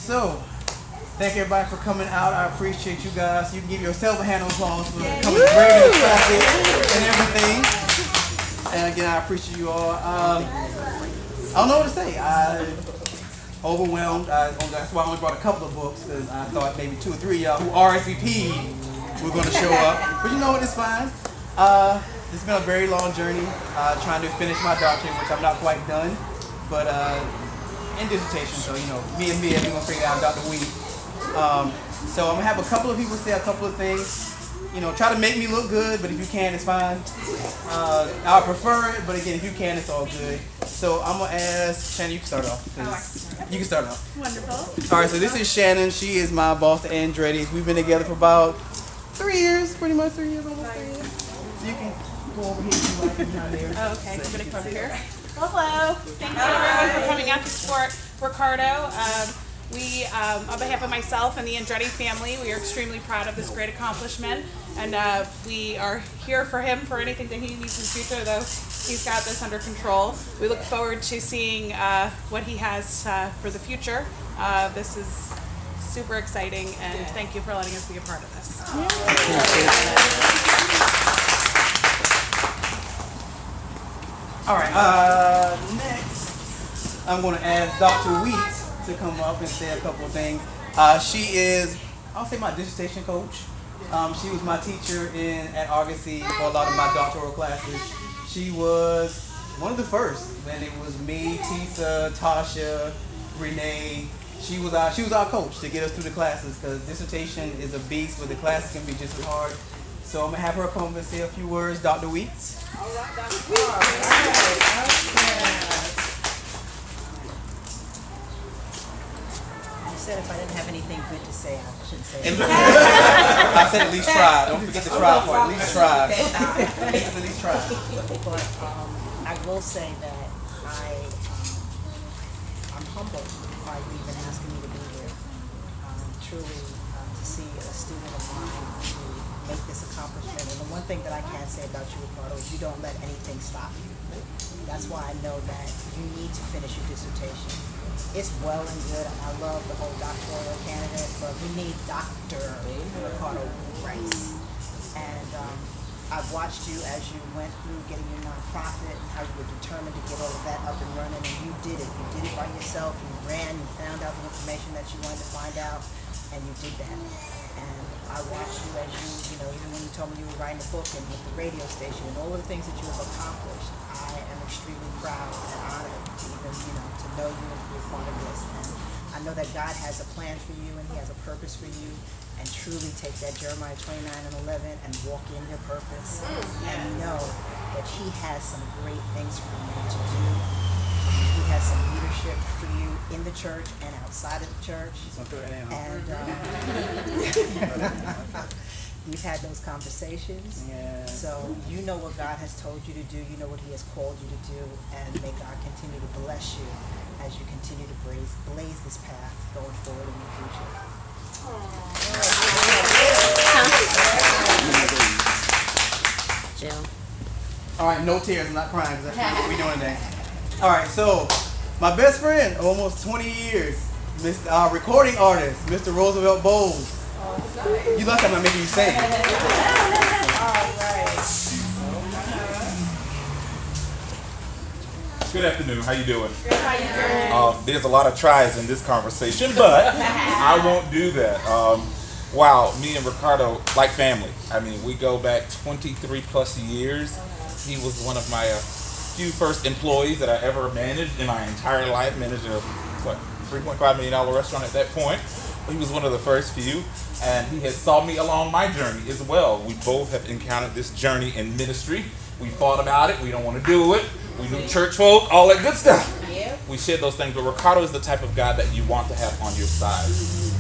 So, thank everybody for coming out. I appreciate you guys. You can give yourself a hand of applause for coming brave in the traffic and everything. And again, I appreciate you all. I don't know what to say. I'm overwhelmed. That's why I only brought a couple of books, because I thought maybe 2 or 3 of y'all who RSVP'd were going to show up. But you know what? It's fine. It's been a very long journey trying to finish my doctorate, which I'm not quite done. But in dissertation, so me and we're going to figure out Dr. Weed. So I'm going to have a couple of people say a couple of things. Try to make me look good, but if you can, it's fine. I prefer it, but again, if you can, it's all good. So I'm going to ask Shannon, you can start off. You can start off. Wonderful. All right, so this is Shannon. She is my boss at Andretti's. We've been together for about 3 years, pretty much 3 years, almost 3 years. So you can go over here if you like, down there. Okay, I'm going to come here. Hello. Thank you everyone for coming out to support Ricardo. We, on behalf of myself and the Andretti family, we are extremely proud of this great accomplishment, and we are here for him for anything that he needs in the future, though he's got this under control. We look forward to seeing what he has for the future. This is super exciting, and thank you for letting us be a part of this. All right, next I'm going to ask Dr. Wheat to come up and say a couple of things. She is, I'll say, my dissertation coach. She was my teacher at Argosy for a lot of my doctoral classes. She was one of the first, when it was me, Tisa, Tasha, Renee. She was our coach to get us through the classes, because dissertation is a beast, but the classes can be just as hard. So I'm going to have her come up and say a few words. Dr. Weeks. All right, Dr. Said if I didn't have anything good to say, I shouldn't say it. I said at least try. Don't forget to try for it. At least try. At least try. But I will say that I'm humbled by you even asking me to be here. Truly, to see a student of mine to make this accomplishment. And the one thing that I can say about you, Ricardo, is you don't let anything stop you. That's why I know that you need to finish your dissertation. It's well and good. I love the whole doctoral candidate, but we need Dr. Ricardo Rice. And I've watched you as you went through getting your nonprofit and how you were determined to get all of that up and running, and you did it. You did it by yourself. You ran, you found out the information that you wanted to find out, and you did that. And I watched you as even when you told me you were writing a book and with the radio station and all of the things that you have accomplished, I am extremely proud and honored to even, to know you and be a part of this. And I know that God has a plan for you and He has a purpose for you, and truly take that Jeremiah 29:11 and walk in your purpose and know that He has some great things for you to do. He has some leadership for you in the church and outside of the church. And we've had those conversations. Yeah. So you know what God has told you to do. You know what He has called you to do. And may God continue to bless you as you continue to blaze this path going forward in the future. Jill. All right, no tears. I'm not crying, because that's what we're doing today. All right, so my best friend, almost 20 years, Mr. Recording artist, Mr. Roosevelt Bowles. You like I'm not making you sing. All right. Good afternoon. How you doing? There's a lot of tries in this conversation, but I won't do that. Wow, me and Ricardo, like family. I mean, we go back 23 plus years. He was one of my few first employees that I ever managed in my entire life. Managed a $3.5 million restaurant at that point. He was one of the first few, and he has saw me along my journey as well. We both have encountered this journey in ministry. We fought about it. We don't want to do it. We knew church folk, all that good stuff. We shared those things, but Ricardo is the type of guy that you want to have on your side.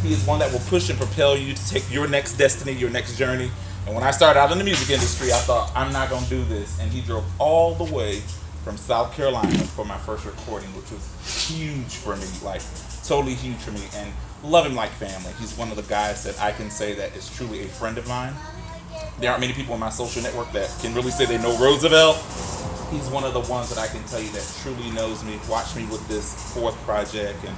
He is one that will push and propel you to take your next destiny, your next journey. And when I started out in the music industry, I thought, I'm not going to do this. And he drove all the way from South Carolina for my first recording, which was huge for me, like totally huge for me. And love him like family. He's one of the guys that I can say that is truly a friend of mine. There aren't many people in my social network that can really say they know Roosevelt. He's one of the ones that I can tell you that truly knows me, watched me with this fourth project, and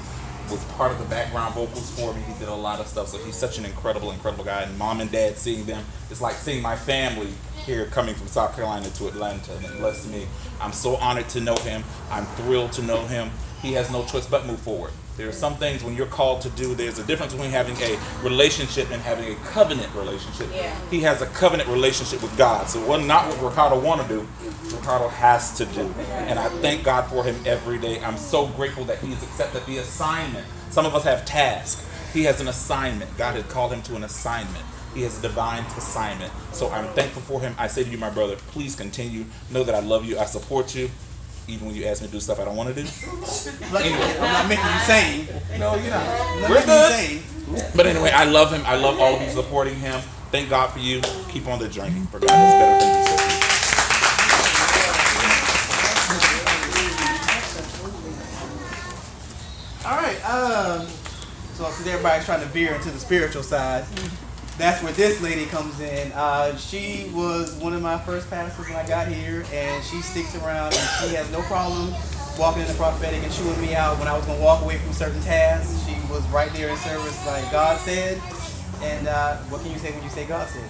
was part of the background vocals for me. He did a lot of stuff. So he's such an incredible, incredible guy. And mom and dad seeing them, it's like seeing my family here coming from South Carolina to Atlanta, and it blessed me. I'm so honored to know him. I'm thrilled to know him. He has no choice but move forward. There are some things when you're called to do, there's a difference between having a relationship and having a covenant relationship. Yeah. He has a covenant relationship with God. So what not what Ricardo want to do, Ricardo has to do. And I thank God for him every day. I'm so grateful that he's accepted the assignment. Some of us have tasks. He has an assignment. God has called him to an assignment. He has a divine assignment. So I'm thankful for him. I say to you, my brother, please continue. Know that I love you. I support you. Even when you ask me to do stuff I don't want to do. Anyway, I'm not making you sane. No, you're not. I'm not We're making good. you sane. But anyway, I love him. I love all of you supporting him. Thank God for you. Keep on the journey. For God has better things to say. All right. So since everybody's trying to veer into the spiritual side, that's where this lady comes in. She was one of my first pastors when I got here, and she sticks around, and she has no problem walking in the prophetic and chewing me out when I was going to walk away from certain tasks. She was right there in service like God said. And what can you say when you say God said?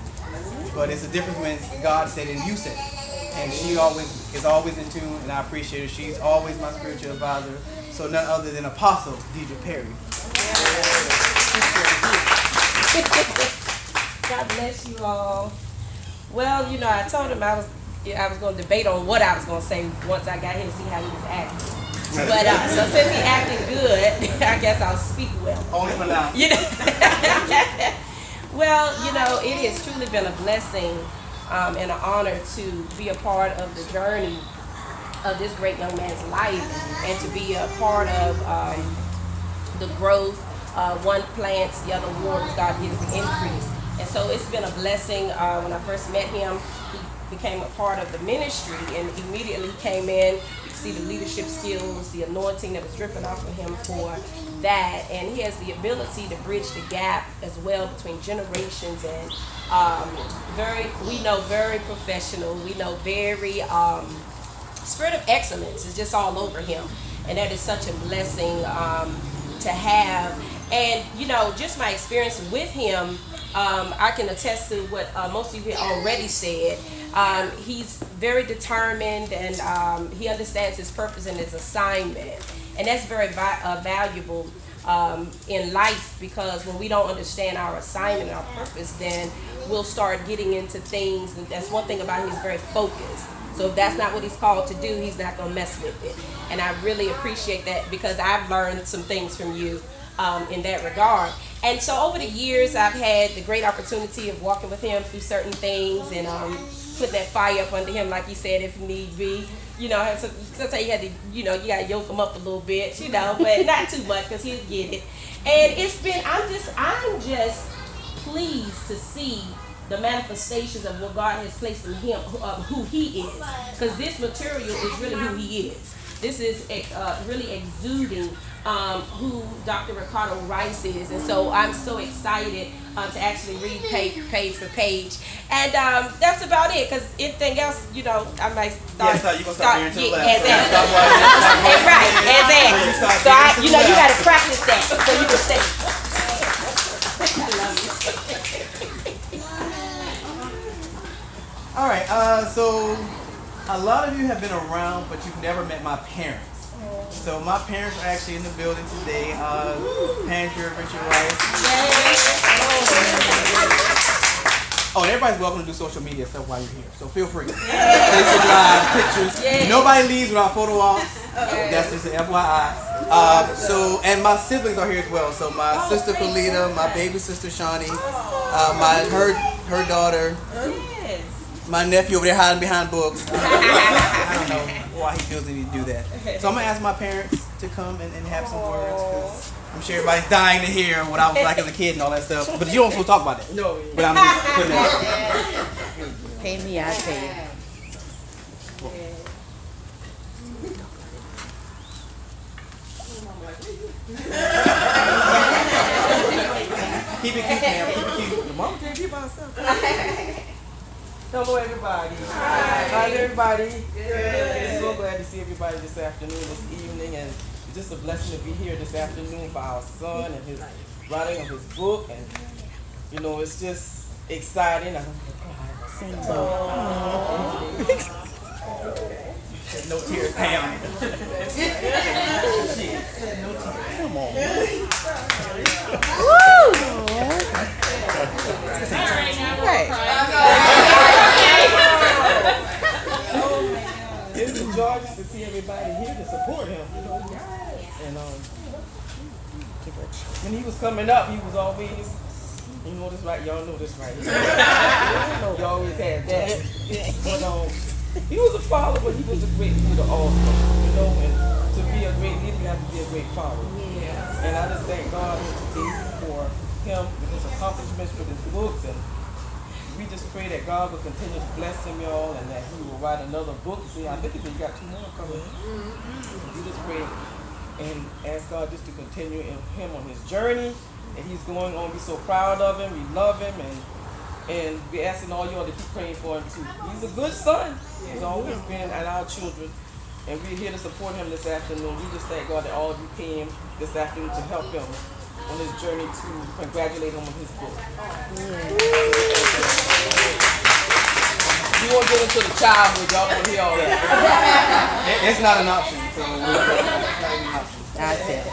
But it's a difference when God said and you said. And she is always in tune, and I appreciate her. She's always my spiritual advisor. So none other than Apostle Deidre Perry. God bless you all. Well, you know, I told him I was going to debate on what I was going to say once I got here to see how he was acting. But so since he's acting good, I guess I'll speak well. Only for now. You know? Well, you know, it has truly been a blessing and an honor to be a part of the journey of this great young man's life, and to be a part of the growth. One plants, the other waters, God gives the increase. And so it's been a blessing. When I first met him, he became a part of the ministry and immediately came in. You can see the leadership skills, the anointing that was dripping off of him for that. And he has the ability to bridge the gap as well between generations, and very professional. We know very spirit of excellence is just all over him. And that is such a blessing to have. And, you know, just my experience with him, I can attest to what most of you already said. He's very determined, and he understands his purpose and his assignment. And that's very valuable in life, because when we don't understand our assignment and our purpose, then we'll start getting into things. And that's one thing about him, he's very focused. So if that's not what he's called to do, he's not going to mess with it. And I really appreciate that, because I've learned some things from you in that regard. And so over the years, I've had the great opportunity of walking with him through certain things, and putting that fire up under him, like you said, if need be. You know, sometimes you had to, you know, you got to yoke him up a little bit, you know, but not too much, because he'll get it. And it's been, I'm just pleased to see the manifestations of what God has placed in him, who he is. Because this material is really who he is. This is really exuding who Dr. Ricardo Rice is. And so I'm so excited to actually read page for page. And that's about it, because anything else, you know, I might start. Yeah, you gonna start veering to the left. Exactly. Right, exactly. So you know, you got to practice that so you can stay. I love you. All right, so a lot of you have been around, but you've never met my parents. So my parents are actually in the building today. Pandra, Richard Rice. Oh, everybody's welcome to do social media stuff while you're here, so feel free. Facebook Live, pictures. Nobody leaves without photo ops. That's just an FYI. And my siblings are here as well. So my sister Kalita, my baby sister Shawnee, her daughter. My nephew over there hiding behind books. I don't know why he feels the need to do that. So I'm going to ask my parents to come and have some words, because I'm sure everybody's dying to hear what I was like as a kid and all that stuff. But you don't supposed to talk about that. No. But I'm just putting that. Pay me, I pay you. Keep it cute, man. Keep it cute. The mama can't keep by herself. Hello, everybody. How's everybody? Good. So glad to see everybody this afternoon, this evening, and It's just a blessing to be here this afternoon for our son and his writing of his book, and you know, it's just exciting. I don't No tears, Pam. Come on. It's a joy just to see everybody here to support him. And when he was coming up, he was always, you know this right, y'all know this right. He always had that. But he was a father, but he was a great leader also. You know, and to be a great leader, you have to be a great father. Yeah. And I just thank God today for him, with his accomplishments, with his books, and we just pray that God will continue to bless him, y'all, and that he will write another book. See, I think he got 2 more coming. We just pray and ask God just to continue in him on his journey that he's going on. We're so proud of him. We love him, and we're asking all y'all to keep praying for him too. He's a good son. He's always been at our children, and we're here to support him this afternoon. We just thank God that all of you came this afternoon to help him on his journey, to congratulate him on his book. You won't get into the childhood, y'all want to hear all that. It's not an option. So it's not an option. That's it.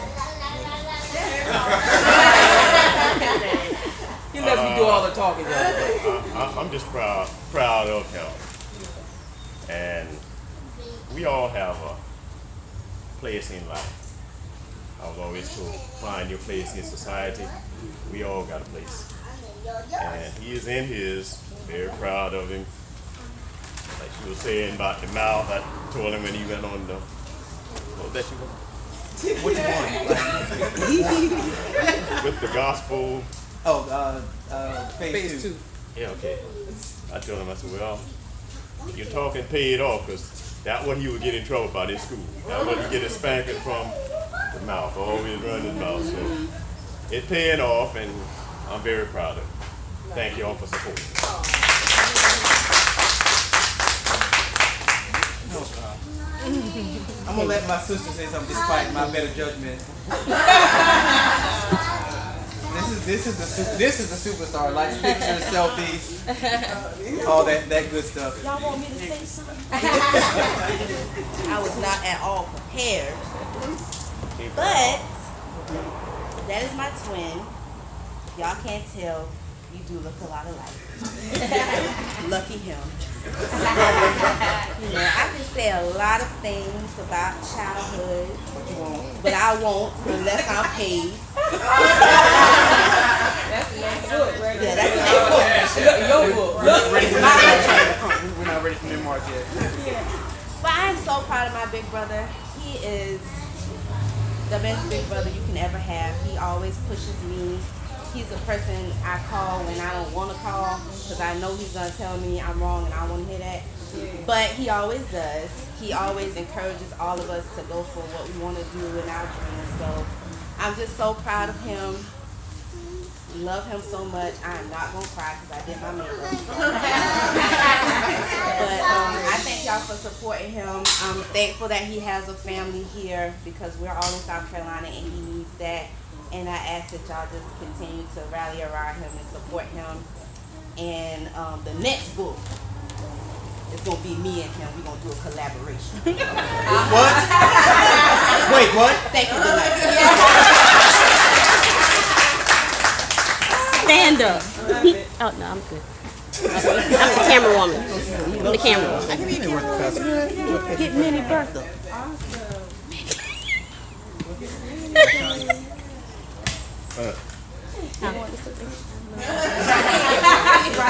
He lets me do all the talking, y'all. I'm just proud of him. And we all have a place in life. I was always told, find your place in society. We all got a place. And he is in his, very proud of him. Like she was saying about the mouth, I told him when he went on the, what was that you were? Which one? With the gospel. Oh, phase 2. Yeah, okay. I told him, I said, well, you're talking paid off, because that's what he would get in trouble about in school. That's what he get his spanking from the mouth, always run his mouth. So it's paying off, and I'm very proud of him. Thank you all for supporting. I'm gonna let my sister say something despite my better judgment. This is the superstar. Likes pictures, selfies, all that good stuff. Y'all want me to say something? I was not at all prepared. But that is my twin. Y'all can't tell. You do look a lot alike. Lucky him. You know, I can say a lot of things about childhood, but I won't unless I'm paid. That's the next book, right? Yeah, that's the next book. Your book. We're not ready for memoirs yet. But I'm so proud of my big brother. He is the best big brother you can ever have. He always pushes me. He's the person I call when I don't want to call, because I know he's going to tell me I'm wrong and I want to hear that. But he always does. He always encourages all of us to go for what we want to do in our dreams. So I'm just so proud of him. Love him so much. I am not going to cry because I did my makeup. But I thank y'all for supporting him. I'm thankful that he has a family here, because we're all in South Carolina and he needs that. And I ask that y'all just continue to rally around him and support him. And the next book is going to be me and him. We're going to do a collaboration. What? Wait, what? Thank you, good night. Stand up. Oh, no, I'm good. I'm the camera woman. I'm the camera woman. Get Minnie Bertha.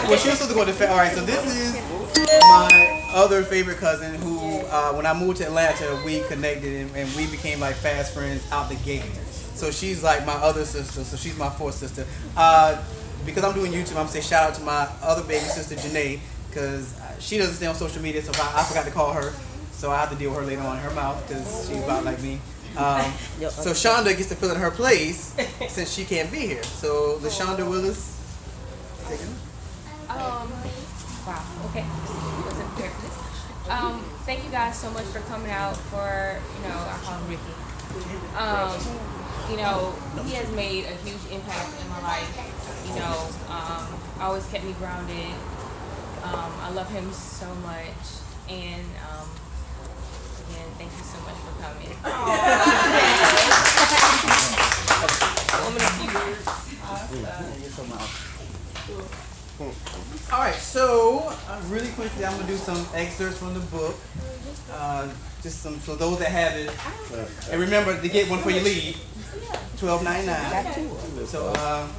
Well, she was supposed to go to. All right, so this is my other favorite cousin who, when I moved to Atlanta, we connected and we became like fast friends out the gate. So she's like my other sister. So she's my fourth sister. Because I'm doing YouTube, I'm gonna say shout out to my other baby sister Janae, because she doesn't stay on social media, so I forgot to call her. So I have to deal with her later on in her mouth because she's about like me. So Shonda gets to fill in her place since she can't be here. So LaShonda Willis, take it. Wow. Okay. Wasn't prepared for this. Thank you guys so much for coming out for, I call him Ricky. You know, he has made a huge impact in my life. You know, always kept me grounded. I love him so much, and again, thank you so much for coming. Woman of few words. All right, so really quickly, I'm gonna do some excerpts from the book. Just some for those that have it. And remember to get one before you leave. $12.99. So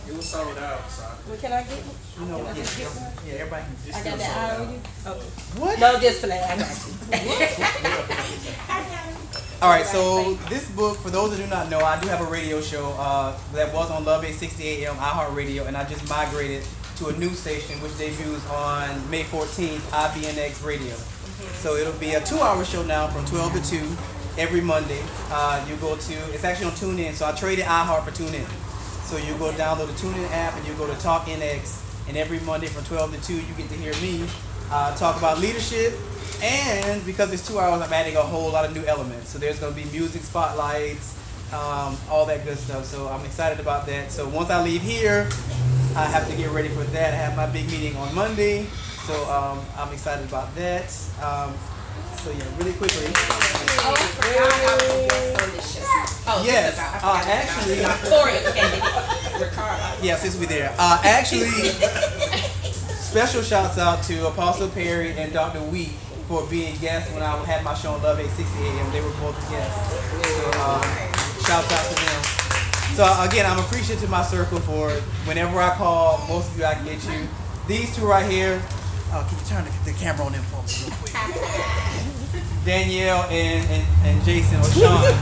It was sold out, so. Can I get you know, yeah, everybody can just I got that eye on you? what? No, just play. I got you. All right, so this book, for those that do not know, I do have a radio show that was on Love 860 AM iHeartRadio, and I just migrated to a new station which debuts on May 14th, IBNX Radio. So it'll be a 2-hour show now from 12 to 2 every Monday. You go to, it's actually on TuneIn, so I traded iHeart for TuneIn. So you go download the TuneIn app and you go to TalkNX, and every Monday from 12 to 2 you get to hear me talk about leadership. And because it's 2 hours, I'm adding a whole lot of new elements. So there's going to be music spotlights, all that good stuff. So I'm excited about that. So once I leave here, I have to get ready for that. I have my big meeting on Monday. So I'm excited about that. So yeah, really quickly. Oh, I forgot I was a guest on this show. Oh, Yes, actually. Victoria candidate. Ricardo. Yes, this will be there. Actually, special shouts out to Apostle Perry and Dr. Wheat for being guests when I had my show on Love 860 AM. They were both guests. So shouts out to them. So again, I'm appreciative to my circle for whenever I call, most of you I can get you. These two right here, can you turn the camera on them for me real quick? Danielle and Jason or Sean.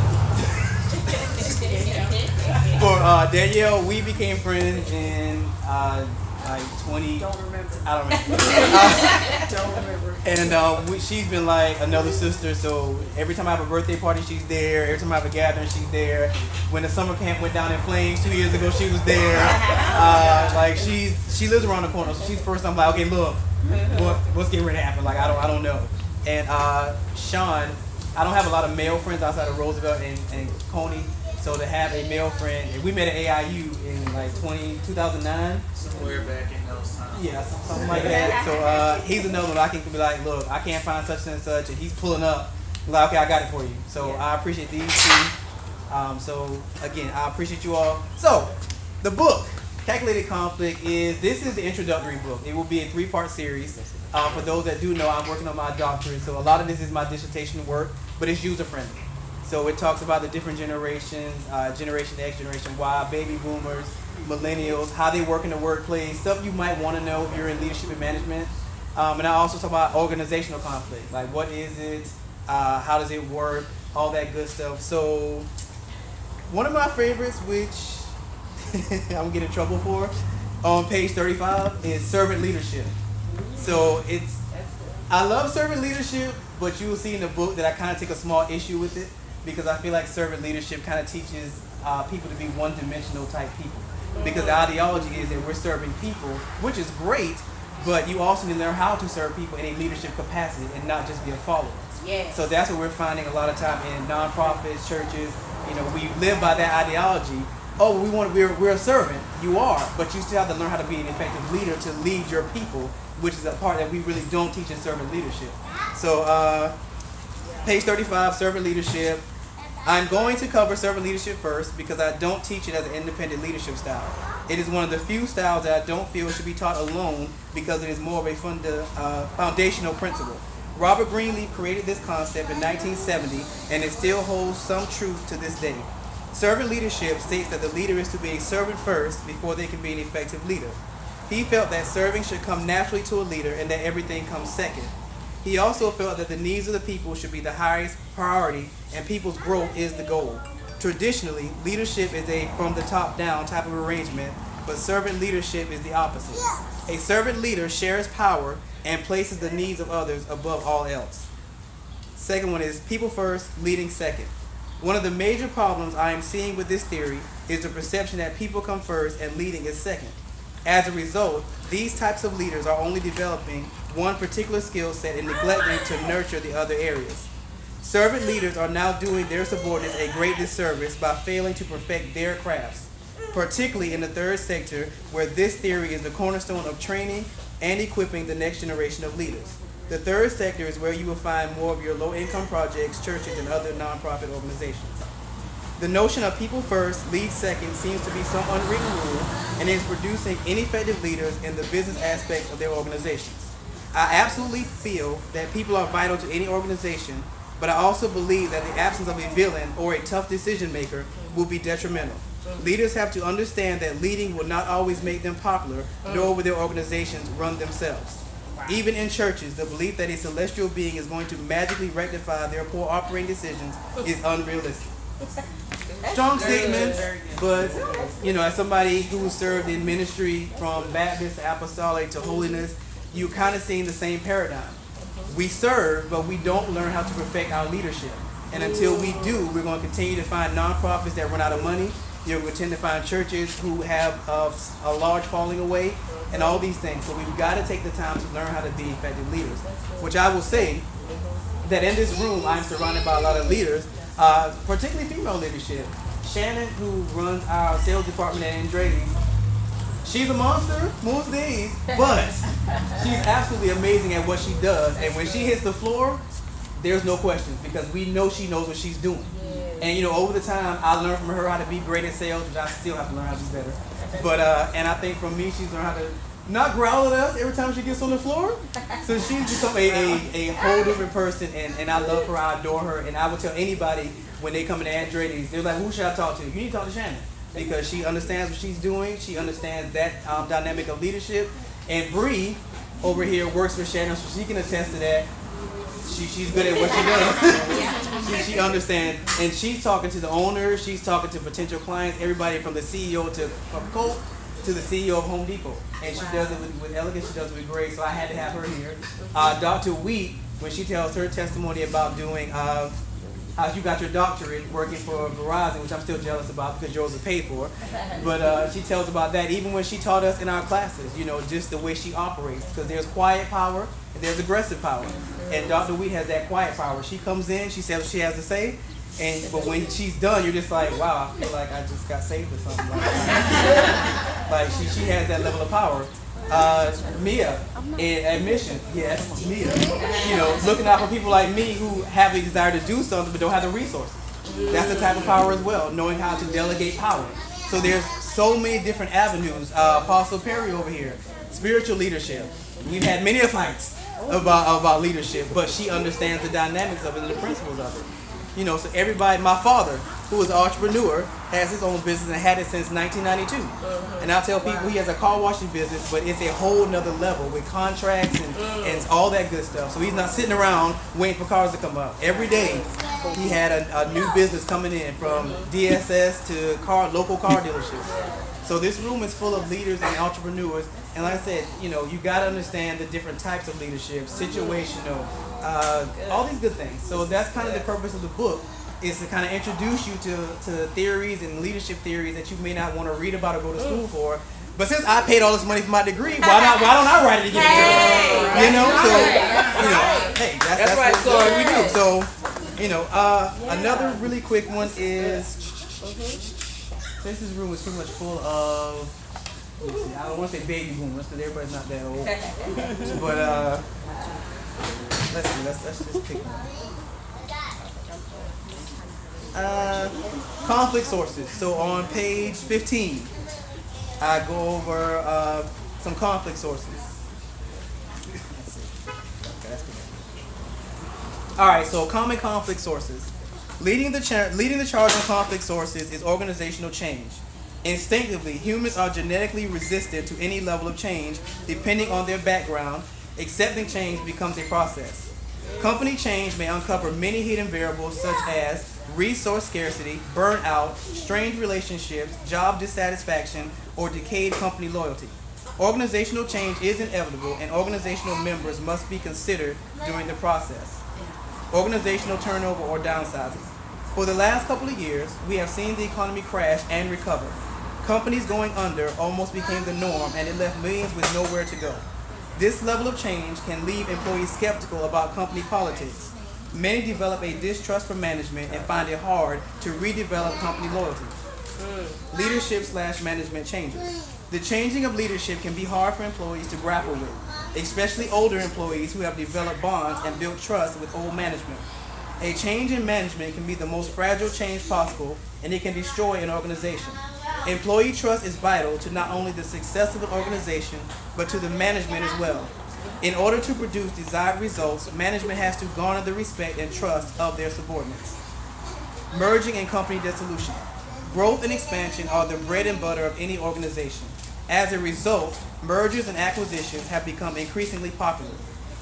For Danielle, we became friends in like 20. Don't remember. I don't remember. Don't remember. And she's been like another sister. So every time I have a birthday party, she's there. Every time I have a gathering, she's there. When the summer camp went down in flames 2 years ago, she was there. Like she lives around the corner. So she's first. I'm like, okay, look, what's getting ready to happen? Like I don't know. And Sean, I don't have a lot of male friends outside of Roosevelt and Coney. So to have a male friend, and we met at AIU in like 2009. Somewhere back in those times. Yeah, something like that. So he's another one I can be like, look, I can't find such and such, and he's pulling up. Like, okay, I got it for you. So I appreciate these two. So again, I appreciate you all. So the book, Calculated Conflict, this is the introductory book. It will be a 3-part series. For those that do know, I'm working on my doctorate, so a lot of this is my dissertation work, but it's user friendly. So it talks about the different generations, Generation X, Generation Y, baby boomers, millennials, how they work in the workplace, stuff you might want to know if you're in leadership and management. And I also talk about organizational conflict, like what is it, how does it work, all that good stuff. So one of my favorites, which I'm getting in trouble for, on page 35 is servant leadership. So I love servant leadership, but you will see in the book that I kind of take a small issue with it, because I feel like servant leadership kind of teaches people to be one-dimensional type people. Because the ideology is that we're serving people, which is great, but you also need to learn how to serve people in a leadership capacity and not just be a follower. Yes. So that's what we're finding a lot of time in nonprofits, churches. You know, we live by that ideology. Oh, we're a servant. You are, but you still have to learn how to be an effective leader to lead your people, which is a part that we really don't teach in servant leadership. So page 35, servant leadership. I'm going to cover servant leadership first because I don't teach it as an independent leadership style. It is one of the few styles that I don't feel should be taught alone because it is more of a foundational principle. Robert Greenleaf created this concept in 1970, and it still holds some truth to this day. Servant leadership states that the leader is to be a servant first before they can be an effective leader. He felt that serving should come naturally to a leader and that everything comes second. He also felt that the needs of the people should be the highest priority and people's growth is the goal. Traditionally, leadership is a from the top down type of arrangement, but servant leadership is the opposite. A servant leader shares power and places the needs of others above all else. Second one is people first, leading second. One of the major problems I am seeing with this theory is the perception that people come first and leading is second. As a result, these types of leaders are only developing one particular skill set and neglecting to nurture the other areas. Servant leaders are now doing their subordinates a great disservice by failing to perfect their crafts, particularly in the third sector, where this theory is the cornerstone of training and equipping the next generation of leaders. The third sector is where you will find more of your low-income projects, churches, and other nonprofit organizations. The notion of people first, lead second seems to be some unwritten rule and is producing ineffective leaders in the business aspects of their organizations. I absolutely feel that people are vital to any organization, but I also believe that the absence of a villain or a tough decision maker will be detrimental. Leaders have to understand that leading will not always make them popular, nor will their organizations run themselves. Even in churches, the belief that a celestial being is going to magically rectify their poor operating decisions is unrealistic. Strong statements, but as somebody who served in ministry from Baptist to Apostolic to holiness, you kind of seeing the same paradigm. We serve, but we don't learn how to perfect our leadership. And until we do, we're going to continue to find nonprofits that run out of money. We tend to find churches who have a large falling away and all these things. So we've got to take the time to learn how to be effective leaders. Which I will say that in this room, I'm surrounded by a lot of leaders, particularly female leadership. Shannon, who runs our sales department at Andretti's, she's a monster most days, but she's absolutely amazing at what she does. And when she hits the floor, there's no questions because we know she knows what she's doing. And over the time, I learned from her how to be great at sales, which I still have to learn how to be better. But and I think from me, she's learned how to not growl at us every time she gets on the floor. So she's become a whole different person, and I love her, I adore her, and I would tell anybody when they come into Andretti's, they're like, who should I talk to? You need to talk to Shannon because she understands what she's doing. She understands that dynamic of leadership. And Bree over here works with Shannon, so she can attest to that. She's good at what she does. She understands, and she's talking to the owners, she's talking to potential clients, everybody from the CEO of Coke to the CEO of Home Depot. And she does it with elegance, she does it with grace, so I had to have her here. Dr. Wheat, when she tells her testimony about doing how you got your doctorate working for Verizon, which I'm still jealous about because yours is paid for. But she tells about that even when she taught us in our classes, just the way she operates. Because there's quiet power and there's aggressive power. And Dr. Wheat has that quiet power. She comes in, she says what she has to say, but when she's done, you're just like, wow, I feel like I just got saved or something. Like she has that level of power. Mia, in admission, yes, Mia, looking out for people like me who have the desire to do something but don't have the resources. That's the type of power as well, knowing how to delegate power. So there's so many different avenues. Apostle Perry over here, spiritual leadership. We've had many fights about leadership, but she understands the dynamics of it and the principles of it. So everybody, my father, who is an entrepreneur, has his own business and had it since 1992. And I tell people he has a car washing business, but it's a whole nother level with contracts and all that good stuff. So he's not sitting around waiting for cars to come up. Every day he had a new business coming in, from DSS to local car dealerships. So this room is full of leaders and entrepreneurs. And like I said, you got to understand the different types of leadership, situational, all these good things. So that's kind of the purpose of the book, is to kind of introduce you to theories and leadership theories that you may not want to read about or go to school for. But since I paid all this money for my degree, why don't I write it again? Hey, that's what we do. So, another really quick one is, since this room is pretty much full of, I don't want to say baby boomers because everybody's not that old. But let's see, let's just pick one. Conflict sources. So on page 15, I go over some conflict sources. Let's see. Okay, that's good. All right. So common conflict sources. Leading the charge on conflict sources is organizational change. Instinctively, humans are genetically resistant to any level of change, depending on their background. Accepting change becomes a process. Company change may uncover many hidden variables such as resource scarcity, burnout, strained relationships, job dissatisfaction, or decayed company loyalty. Organizational change is inevitable, and organizational members must be considered during the process. Organizational turnover or downsizing. For the last couple of years, we have seen the economy crash and recover. Companies going under almost became the norm, and it left millions with nowhere to go. This level of change can leave employees skeptical about company politics. Many develop a distrust for management and find it hard to redevelop company loyalty. Leadership/management changes. The changing of leadership can be hard for employees to grapple with, especially older employees who have developed bonds and built trust with old management. A change in management can be the most fragile change possible, and it can destroy an organization. Employee trust is vital to not only the success of an organization, but to the management as well. In order to produce desired results, management has to garner the respect and trust of their subordinates. Merging and company dissolution. Growth and expansion are the bread and butter of any organization. As a result, mergers and acquisitions have become increasingly popular.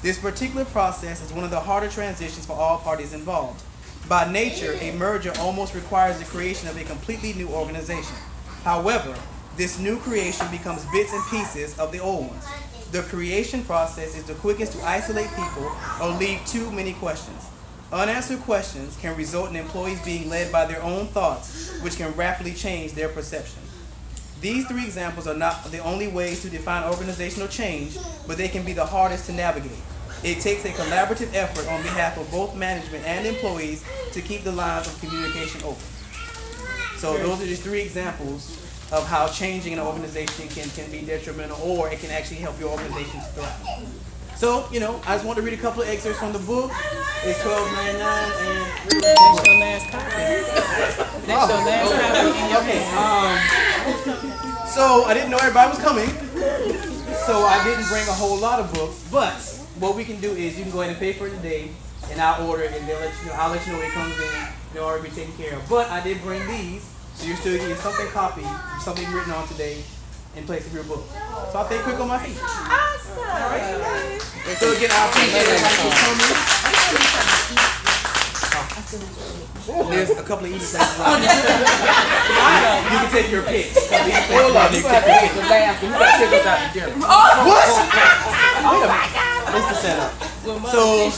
This particular process is one of the harder transitions for all parties involved. By nature, a merger almost requires the creation of a completely new organization. However, this new creation becomes bits and pieces of the old ones. The creation process is the quickest to isolate people or leave too many questions. Unanswered questions can result in employees being led by their own thoughts, which can rapidly change their perception. These three examples are not the only ways to define organizational change, but they can be the hardest to navigate. It takes a collaborative effort on behalf of both management and employees to keep the lines of communication open. So those are just three examples of how changing an organization can be detrimental, or it can actually help your organization to thrive. So, I just want to read a couple of excerpts from the book. It's $12.99 and That's your last copy. That's your last copy in your hand. So I didn't know everybody was coming, so I didn't bring a whole lot of books. But what we can do is you can go ahead and pay for it today, and I'll order it, and I'll let you know when it comes in. They'll already be taken care of. But I did bring these, so you're still getting something copied, something written on today, in place of your book. So I'll stay quick on my feet. Awesome. All right. And so again, I appreciate everybody for coming. There's a couple of easy things left. You can take your pick. Hold on, you got to take the last one. You got to take us out to dinner. What? It's the setup. So,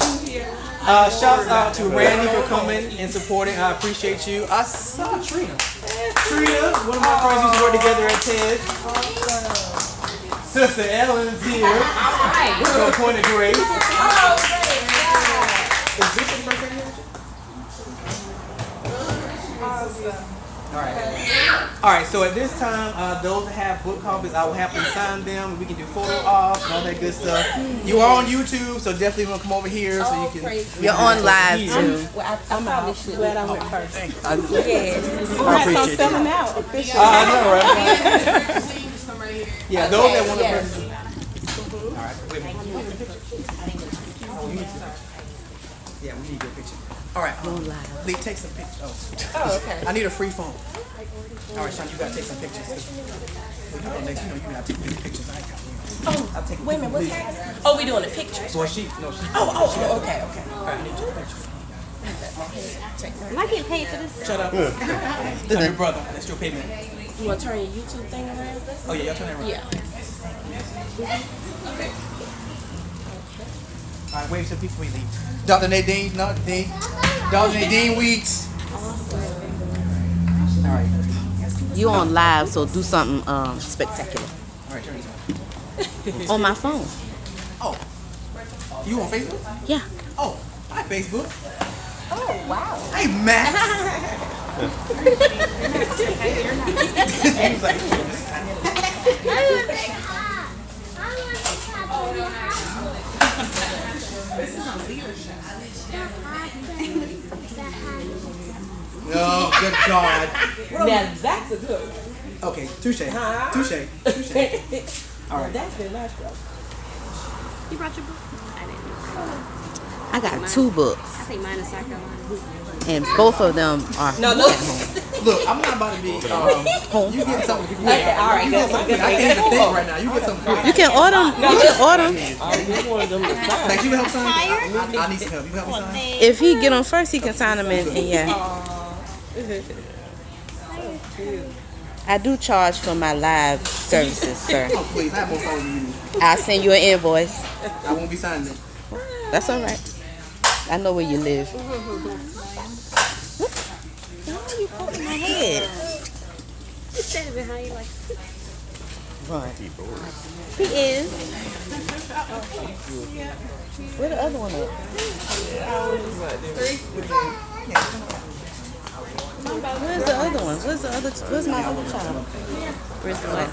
shouts out to Randy for coming and supporting. I appreciate you. I saw Trina. Trina, one of my friends used to work together at TED. Sister Ellen's here. So point of grace. Is this your birthday here? Alright, so at this time, those that have book copies, I will happily sign them. We can do photo ops and all that good stuff. You are on YouTube, so definitely want to come over here so you can. You're on live too. Well, I probably should. Glad I went first. I appreciate it. Selling out. I know, right? Yeah, those that want to purchase. Alright, wait a minute. Yeah, we need your picture. Alright, Lee, take some pictures. Oh, okay. I need a free phone. Alright, Sean, you gotta take some pictures. When you go next, you gotta take many pictures. I'll take Wait a minute, what's happening? Oh, we doing the pictures. Well, she. Oh, okay. Alright, I need your picture. Am I getting paid for this? Shut up. This is your brother. That's your payment. You want to turn your YouTube thing around? Oh, yeah, y'all turn it around. Yeah. Alright, wave to the people we leave. Dr. Nadine, Dr. Nadine Weeks. Alright. You on live, so do something spectacular. Alright, turn this on. On my phone. Oh. You on Facebook? Yeah. Oh, hi Facebook. Oh, wow. Hey, Max. He was like, oh, good God. Now that's a good one. Okay, touche. Huh? Touche. All right. That's been nice, bro. You brought your book? I didn't. I got 2 books, I think mine is South Carolina. and both of them are No, look. at home. Look, I'm not about to be. You get something. Okay, all right, You get something. I can't even think right now. You get something quick. You can order them. You can order 'em. You wanted them to sign. Like, you can help sign? I need some help. You can help me sign? If he get them first, he can sign them in. And yeah. I do charge for my live services, sir. Oh, please. I have more phones than you need. I'll send you an invoice. I won't be signing it. That's all right. I know where you live. Why are you poking my head? You said it behind you like. Right. He is. Where the other one at? Where's the other one? Where's my other child? Where's the what?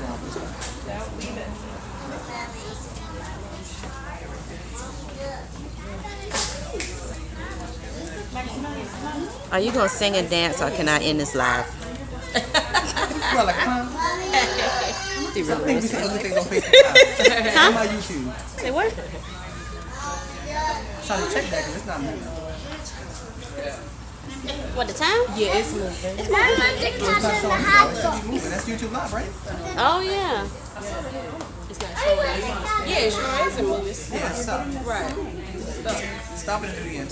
Are you gonna sing and dance or can I end this live? Well, like, huh? He I really think we is. see other things on Facebook. On my YouTube. Say what? Trying to check that because it's not moving. What, the time? Yeah, it's moving. It's moving. It's not showing. It should be moving. That's YouTube Live, right? Oh, yeah. It's not showing. Yeah, it sure is a movie. Yeah, stop. Right. Stop it and do it again.